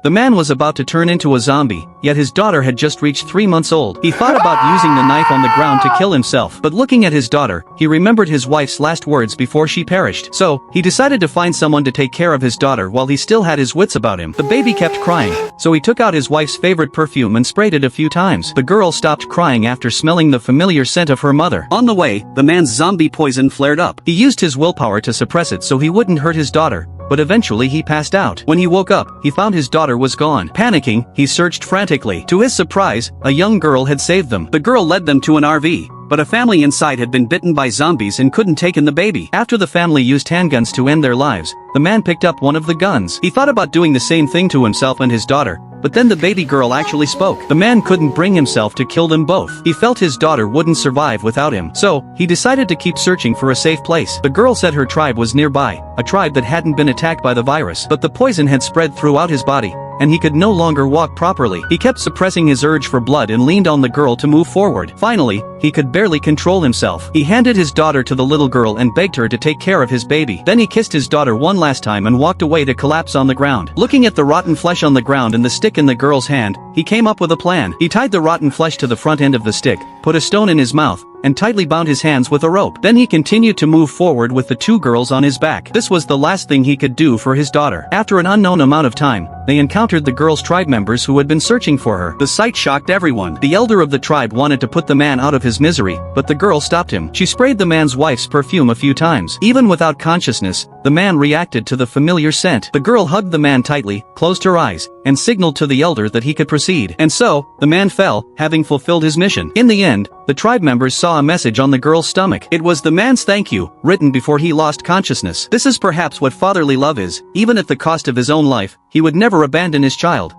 The man was about to turn into a zombie, yet his daughter had just reached 3 months old. He thought about using the knife on the ground to kill himself, but looking at his daughter, he remembered his wife's last words before she perished. So, he decided to find someone to take care of his daughter while he still had his wits about him. The baby kept crying, so he took out his wife's favorite perfume and sprayed it a few times. The girl stopped crying after smelling the familiar scent of her mother. On the way, the man's zombie poison flared up. He used his willpower to suppress it so he wouldn't hurt his daughter, but eventually he passed out. When he woke up, he found his daughter was gone. Panicking, he searched frantically. To his surprise, a young girl had saved them. The girl led them to an RV, but a family inside had been bitten by zombies and couldn't take in the baby. After the family used handguns to end their lives, the man picked up one of the guns. He thought about doing the same thing to himself and his daughter, but then the baby girl actually spoke. The man couldn't bring himself to kill them both. He felt his daughter wouldn't survive without him, so he decided to keep searching for a safe place. The girl said her tribe was nearby, a tribe that hadn't been attacked by the virus, but the poison had spread throughout his body, and he could no longer walk properly. He kept suppressing his urge for blood and leaned on the girl to move forward. Finally, he could barely control himself. He handed his daughter to the little girl and begged her to take care of his baby. Then he kissed his daughter one last time and walked away to collapse on the ground. Looking at the rotten flesh on the ground and the stick in the girl's hand, he came up with a plan. He tied the rotten flesh to the front end of the stick, put a stone in his mouth, and tightly bound his hands with a rope. Then he continued to move forward with the 2 girls on his back. This was the last thing he could do for his daughter. After an unknown amount of time, they encountered the girl's tribe members who had been searching for her. The sight shocked everyone. The elder of the tribe wanted to put the man out of his misery, but the girl stopped him. She sprayed the man's wife's perfume a few times. Even without consciousness, the man reacted to the familiar scent. The girl hugged the man tightly, closed her eyes, and signaled to the elder that he could proceed. And so, the man fell, having fulfilled his mission. In the end, the tribe members saw a message on the girl's stomach. It was the man's thank you, written before he lost consciousness. This is perhaps what fatherly love is. Even at the cost of his own life, he would never abandon his child.